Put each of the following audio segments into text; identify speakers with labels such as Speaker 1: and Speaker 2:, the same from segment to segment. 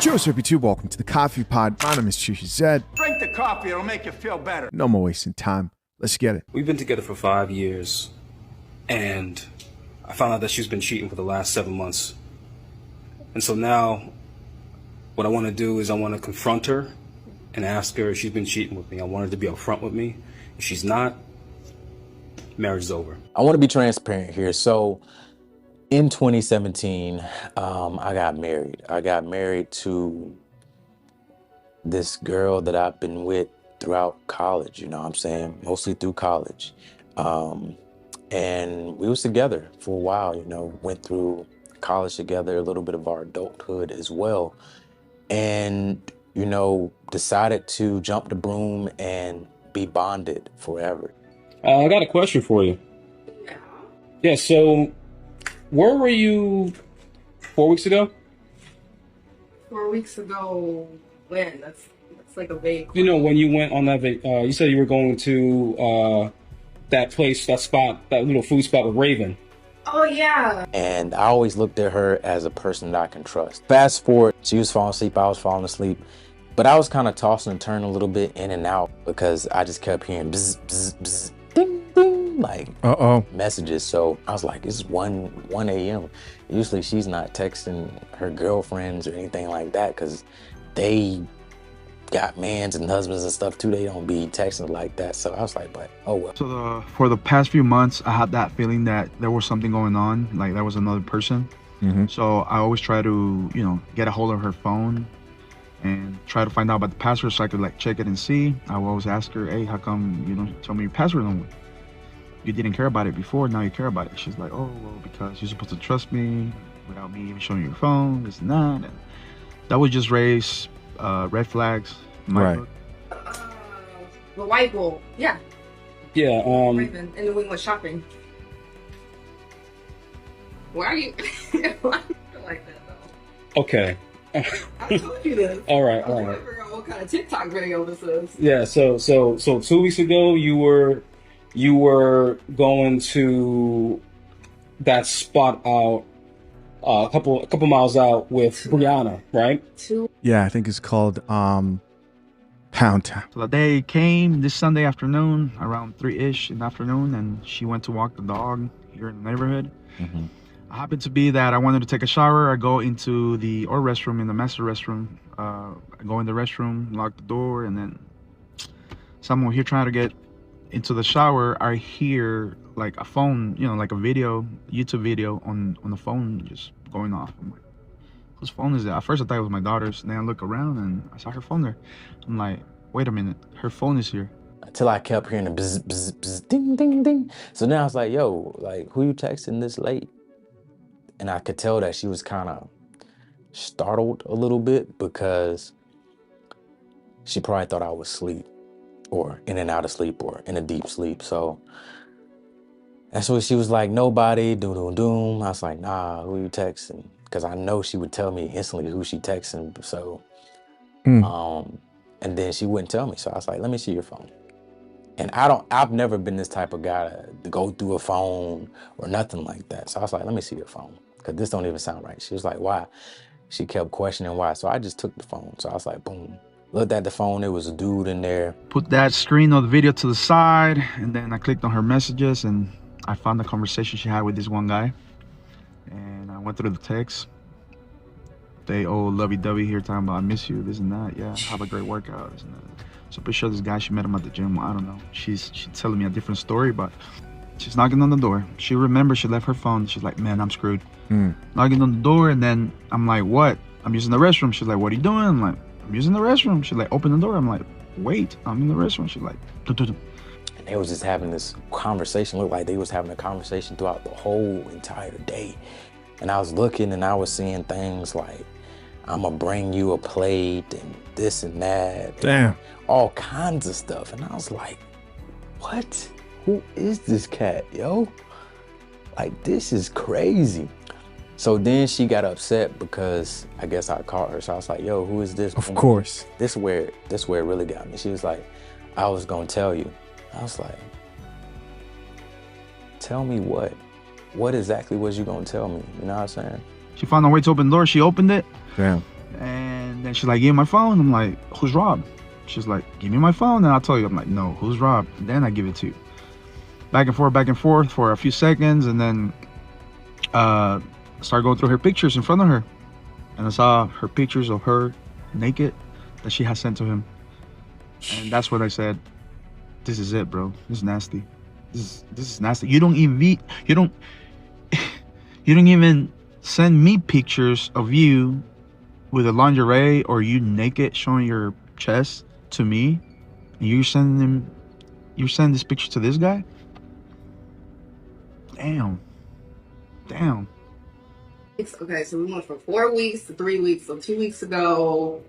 Speaker 1: Cheers, YouTube. Welcome to the Coffee Pod. My name is Chisha Zed.
Speaker 2: Drink the coffee, it'll make you feel better.
Speaker 1: No more wasting time. Let's get it.
Speaker 3: We've been together for 5 years, and I found out that she's been cheating for the last 7 months. And so now, what I want to do is I want to confront her and ask her if she's been cheating with me. I want her to be upfront with me. If she's not, marriage is over.
Speaker 4: I want to be transparent here. So in 2017, I got married. I got married to this girl that I've been with throughout college, you know what I'm saying? Mostly through college. And we was together for a while, you know, went through college together, a little bit of our adulthood as well. And, you know, decided to jump the broom and be bonded forever.
Speaker 3: I got a question for you. Yeah, so where were you 4 weeks ago?
Speaker 5: 4 weeks ago, when? That's like a vague.
Speaker 3: You know, when you went on that, you said you were going to that place, that spot, that little food spot with Raven.
Speaker 5: Oh, yeah.
Speaker 4: And I always looked at her as a person that I can trust. Fast forward, she was falling asleep, I was falling asleep. But I was kind of tossing and turning a little bit in and out because I just kept hearing bzz, bzz, bzz, ding, ding, like messages. So I was like, it's 1 a.m. Usually she's not texting her girlfriends or anything like that because they got mans and husbands and stuff too. They don't be texting like that. So I was like, but oh well.
Speaker 6: So for the past few months, I had that feeling that there was something going on, like there was another person. So I always try to, you know, get a hold of her phone and try to find out about the password so I could like check it and see. I will always ask her, hey, how come you don't tell me your password no more? You didn't care about it before, now you care about it. She's like, oh, well, because you're supposed to trust me without me even showing you your phone, this and that. And that would just raise red flags in my book.
Speaker 5: The white bull. Yeah.
Speaker 3: Yeah,
Speaker 5: Raven. And then we went shopping. Why are you why are you like that though?
Speaker 3: okay.
Speaker 5: I told you this.
Speaker 3: All right.
Speaker 5: I was trying to figure out what kind of TikTok video this is.
Speaker 3: Yeah, so 2 weeks ago you were going to that spot out a couple miles out with Brianna, right?
Speaker 1: Yeah, I think it's called Pound Town.
Speaker 6: So the day came this Sunday afternoon, around 3-ish in the afternoon, and she went to walk the dog here in the neighborhood. I happened to be that I wanted to take a shower. I go into the restroom, in the master restroom. I go in the restroom, lock the door, and then someone here trying to get into the shower. I hear like a phone, you know, like a video, YouTube video on the phone just going off. I'm like, whose phone is that? At first I thought it was my daughter's. And then I look around and I saw her phone there. I'm like, wait a minute, her phone is here.
Speaker 4: Until I kept hearing the bzz, bzz, bzz, ding, ding, ding. So then I was like, yo, like, who you texting this late? And I could tell that she was kind of startled a little bit because she probably thought I was asleep or in and out of sleep or in a deep sleep. So that's what she was like, nobody, doom, doom, doom. I was like, nah, who you texting? Because I know she would tell me instantly who she texting. So, and then she wouldn't tell me. So I was like, let me see your phone. And I've never been this type of guy to go through a phone or nothing like that. So I was like, let me see your phone, because this don't even sound right. She was like, why? She kept questioning why. So I just took the phone. So I was like, boom. Looked at the phone, there was a dude in there.
Speaker 6: Put that screen of the video to the side, and then I clicked on her messages, and I found the conversation she had with this one guy. And I went through the text. They all lovey-dovey here talking about, I miss you, this and that. Yeah, have a great workout, this and that. So pretty sure this guy, she met him at the gym. I don't know. She's telling me a different story, but she's knocking on the door. She remembers she left her phone. She's like, man, I'm screwed. Knocking on the door, and then I'm like, what? I'm using the restroom. She's like, what are you doing? I'm like, I'm using the restroom. She's like, open the door. I'm like, wait, I'm in the restroom. She's like, doo-doo-doo.
Speaker 4: And they was just having this conversation. Looked like they was having a conversation throughout the whole entire day. And I was looking and I was seeing things like, I'm gonna bring you a plate and this and that.
Speaker 1: Damn.
Speaker 4: And all kinds of stuff. And I was like, what? Who is this cat, yo? Like, this is crazy. So then she got upset because I guess I caught her. So I was like, yo, who is this?
Speaker 1: Of course.
Speaker 4: This where it really got me. She was like, I was gonna tell you. I was like, tell me what? What exactly was you gonna tell me? You know what I'm saying?
Speaker 6: She found a way to open the door. She opened it.
Speaker 1: Damn.
Speaker 6: And And then she's like, give me my phone. I'm like, who's Rob? She's like, give me my phone and I'll tell you. I'm like, no, who's Rob? And then I give it to you. Back and forth for a few seconds, and then started going through her pictures in front of her. And I saw her pictures of her naked that she had sent to him. And that's what I said, this is it, bro. This is nasty. This is nasty. You don't even send me pictures of you with a lingerie or you naked showing your chest to me, and you're sending this picture to this guy. Damn.
Speaker 5: Okay, so we went from 4 weeks to 3 weeks. So 2 weeks ago,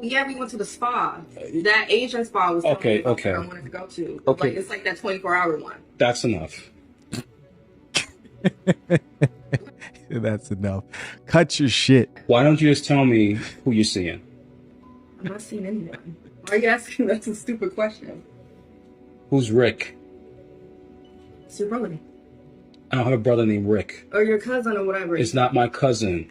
Speaker 5: yeah, we went to the spa. That Asian spa was
Speaker 3: Okay.
Speaker 5: I wanted to go to.
Speaker 3: Okay.
Speaker 5: Like, it's like that 24-hour one.
Speaker 3: That's enough.
Speaker 1: That's enough. Cut your shit.
Speaker 3: Why don't you just tell me who you're seeing?
Speaker 5: I'm not seeing anyone. Why are you asking? That's a stupid question.
Speaker 3: Who's Rick?
Speaker 5: It's your brother.
Speaker 3: I don't have a brother named Rick.
Speaker 5: Or your cousin or whatever.
Speaker 3: It's not my cousin.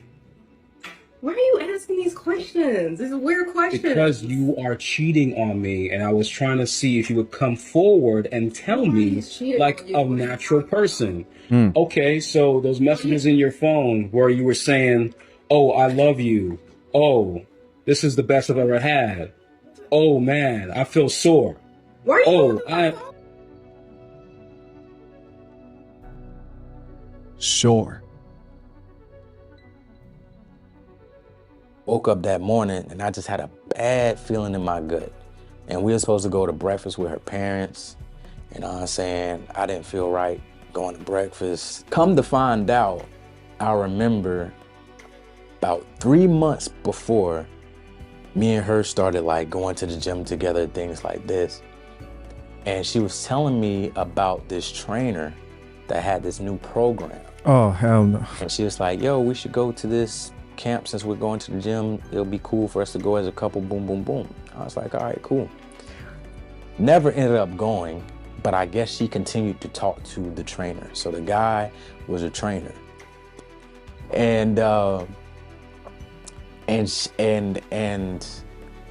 Speaker 5: Why are you asking these questions? These are weird questions.
Speaker 3: Because you are cheating on me, and I was trying to see if you would come forward and tell me like a natural person. Okay, so those messages in your phone where you were saying, oh, I love you. Oh, this is the best I've ever had. Oh, man, I feel sore.
Speaker 5: Why are you
Speaker 1: Sure.
Speaker 4: Woke up that morning and I just had a bad feeling in my gut. And we were supposed to go to breakfast with her parents. You know what I'm saying? I didn't feel right going to breakfast. Come to find out, I remember about 3 months before, me and her started like going to the gym together, things like this. And she was telling me about this trainer that had this new program.
Speaker 1: Oh, hell no.
Speaker 4: And she was like, yo, we should go to this camp since we're going to the gym. It'll be cool for us to go as a couple, boom, boom, boom. I was like, all right, cool. Never ended up going, but I guess she continued to talk to the trainer. So the guy was a trainer. And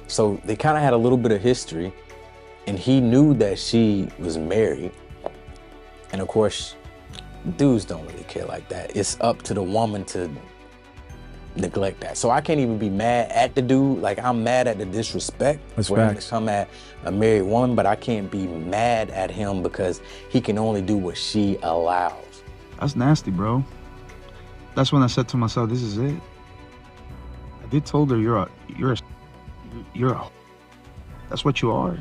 Speaker 4: so they kind of had a little bit of history, and he knew that she was married. And of course, dudes don't really care like that. It's up to the woman to neglect that. So I can't even be mad at the dude. Like, I'm mad at the disrespect for him to come at a married woman, but I can't be mad at him because he can only do what she allows.
Speaker 6: That's nasty, bro. That's when I said to myself, this is it. I did told her you're a that's what you are.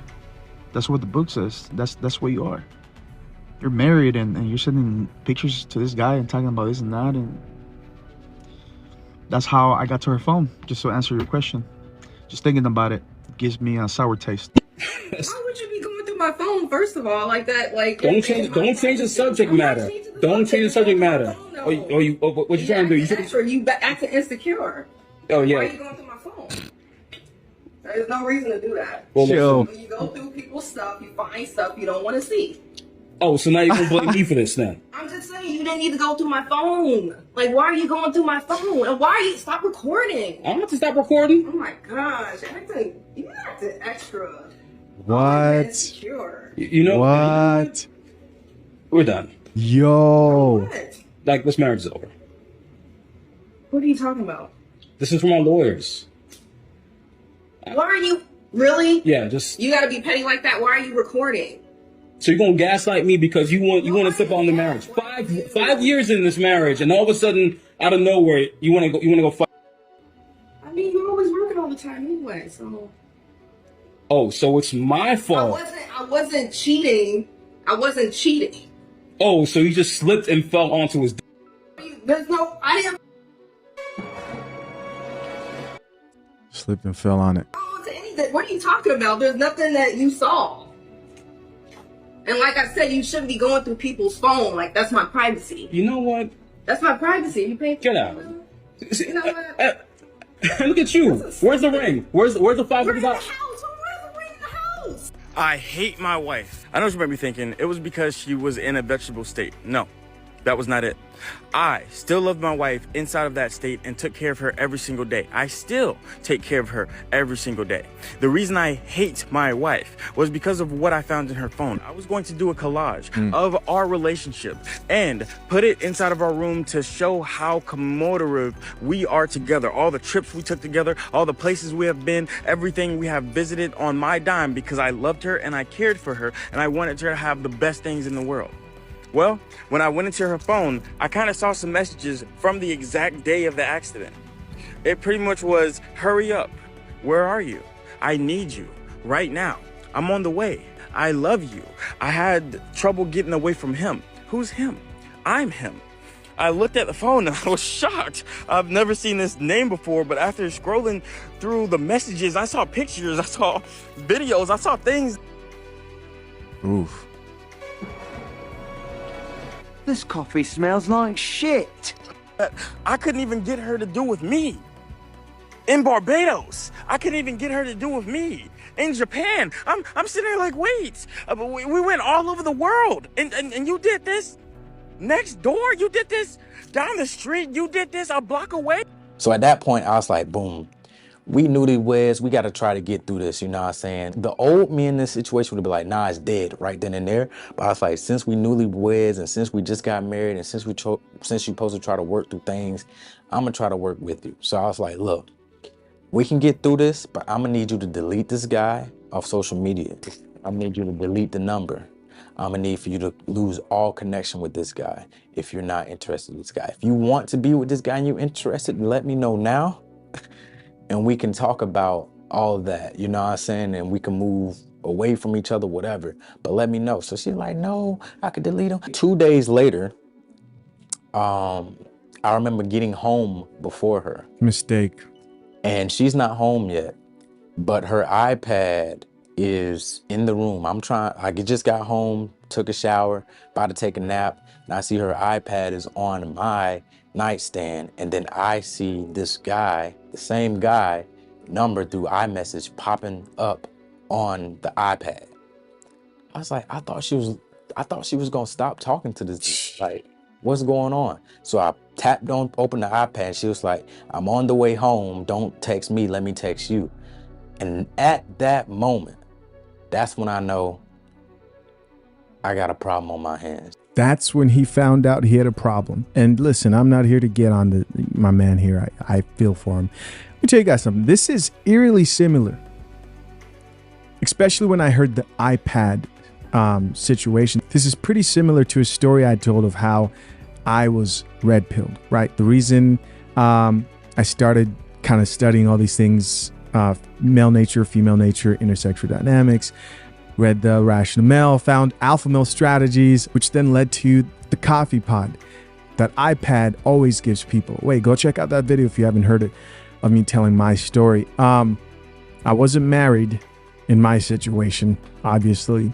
Speaker 6: That's what the book says. That's what you are. You're married and you're sending pictures to this guy and talking about this and that, and that's how I got to her phone, just to answer your question. Just thinking about it gives me a sour taste.
Speaker 5: Why would you be going through my phone, first of all, like that? Like,
Speaker 3: don't change the subject matter. Don't change the subject matter. What you trying to do?
Speaker 5: You acting insecure.
Speaker 3: Oh, yeah.
Speaker 5: Why are you going through my phone? There's no reason to do that.
Speaker 3: Well,
Speaker 5: when you go through people's stuff, you find stuff you don't want to see.
Speaker 3: Oh, so now you're going to blame me for this then?
Speaker 5: I'm just saying, you didn't need to go through my phone. Like, why are you going through my phone? And why are you... Stop recording.
Speaker 3: I don't have to stop recording.
Speaker 5: Oh my gosh. You acting extra.
Speaker 1: What?
Speaker 5: Insecure.
Speaker 3: You know
Speaker 1: what?
Speaker 3: We're done.
Speaker 1: Yo.
Speaker 5: What?
Speaker 3: Like, this marriage is over.
Speaker 5: What are you talking about?
Speaker 3: This is from our lawyers.
Speaker 5: Why are you... Really?
Speaker 3: Yeah, just...
Speaker 5: You gotta be petty like that? Why are you recording?
Speaker 3: So you're gonna gaslight me because you want to slip on the marriage. Five years in this marriage, and all of a sudden, out of nowhere, you wanna go fight.
Speaker 5: I mean, you're always working all the time anyway, so.
Speaker 3: Oh, so it's my fault.
Speaker 5: I wasn't cheating. I wasn't cheating.
Speaker 3: Oh, so you just slipped and fell onto his.
Speaker 5: There's no. I didn't.
Speaker 1: Slipped and fell on it.
Speaker 5: To anything. What are you talking about? There's nothing that you saw. And like I said, you shouldn't be going through people's phone. Like, that's my privacy.
Speaker 3: You know what?
Speaker 5: That's my privacy. You pay.
Speaker 3: Get out.
Speaker 5: You know what?
Speaker 3: Look at you. Where's the ring? Where's the $500?
Speaker 5: We're in the house. Where's the ring in the house?
Speaker 7: I hate my wife. I know what you might be thinking. It was because she was in a vegetable state. No. That was not it. I still loved my wife inside of that state and took care of her every single day. I still take care of her every single day. The reason I hate my wife was because of what I found in her phone. I was going to do a collage of our relationship and put it inside of our room to show how commemorative we are together. All the trips we took together, all the places we have been, everything we have visited on my dime, because I loved her and I cared for her and I wanted her to have the best things in the world. Well, when I went into her phone, I kind of saw some messages from the exact day of the accident. It pretty much was, hurry up. Where are you? I need you right now. I'm on the way. I love you. I had trouble getting away from him. Who's him? I'm him. I looked at the phone and I was shocked. I've never seen this name before, but after scrolling through the messages, I saw pictures, I saw videos, I saw things.
Speaker 1: Oof.
Speaker 2: This coffee smells like shit.
Speaker 7: I couldn't even get her to do with me. In Barbados, I couldn't even get her to do with me. In Japan, I'm sitting there like, wait, we went all over the world, and you did this next door. You did this down the street. You did this a block away.
Speaker 4: So at that point, I was like, boom. We newlyweds, we got to try to get through this, you know what I'm saying? The old me in this situation would be like, nah, it's dead right then and there. But I was like, since we newlyweds and since we just got married and since you're supposed to try to work through things, I'm going to try to work with you. So I was like, look, we can get through this, but I'm going to need you to delete this guy off social media. I need you to delete the number. I'm going to need for you to lose all connection with this guy if you're not interested in this guy. If you want to be with this guy and you're interested, let me know now. And we can talk about all of that, you know what I'm saying? And we can move away from each other, whatever. But let me know. So she's like, no, I could delete him. 2 days later, I remember getting home before her.
Speaker 1: Mistake.
Speaker 4: And she's not home yet, but her iPad is in the room. I just got home, took a shower, about to take a nap, and I see her iPad is on my nightstand, and then I see this guy, the same guy, number through iMessage popping up on the iPad. I was like, I thought she was gonna stop talking to this dude. Like, what's going on? So I tapped on, opened the iPad, and she was like, I'm on the way home, don't text me, let me text you. And at that moment, that's when I know I got a problem on my hands.
Speaker 1: That's when he found out he had a problem. And listen, I'm not here to get on my man here. I feel for him. Let me tell you guys something. This is eerily similar, especially when I heard the iPad situation. This is pretty similar to a story I told of how I was red pilled, right? The reason I started kind of studying all these things, male nature, female nature, intersexual dynamics, read The Rational Male, found Alpha Male Strategies, which then led to the Coffee Pod that iPad always gives people. Wait, go check out that video if you haven't heard it, of me telling my story. I wasn't married in my situation, obviously,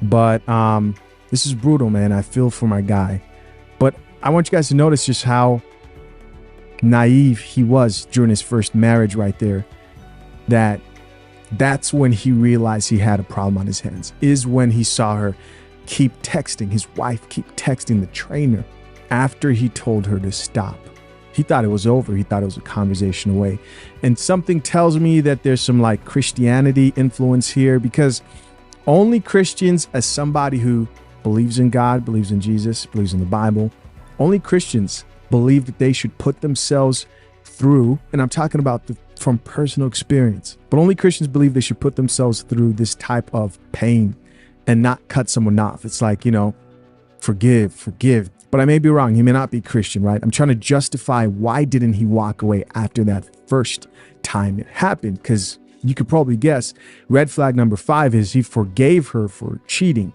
Speaker 1: but this is brutal, man. I feel for my guy. But I want you guys to notice just how naive he was during his first marriage right there. That's when he realized he had a problem on his hands, is when he saw her keep texting, his wife keep texting the trainer after he told her to stop. He thought it was over. He thought it was a conversation away. And something tells me that there's some like Christianity influence here, because only Christians, as somebody who believes in God, believes in Jesus, believes in the Bible, only Christians believe that they should put themselves through, and I'm talking about from personal experience, but only Christians believe they should put themselves through this type of pain and not cut someone off. It's like, you know, forgive. But I may be wrong. He may not be Christian, right? I'm trying to justify why didn't he walk away after that first time it happened? Because you could probably guess red flag number 5 is he forgave her for cheating.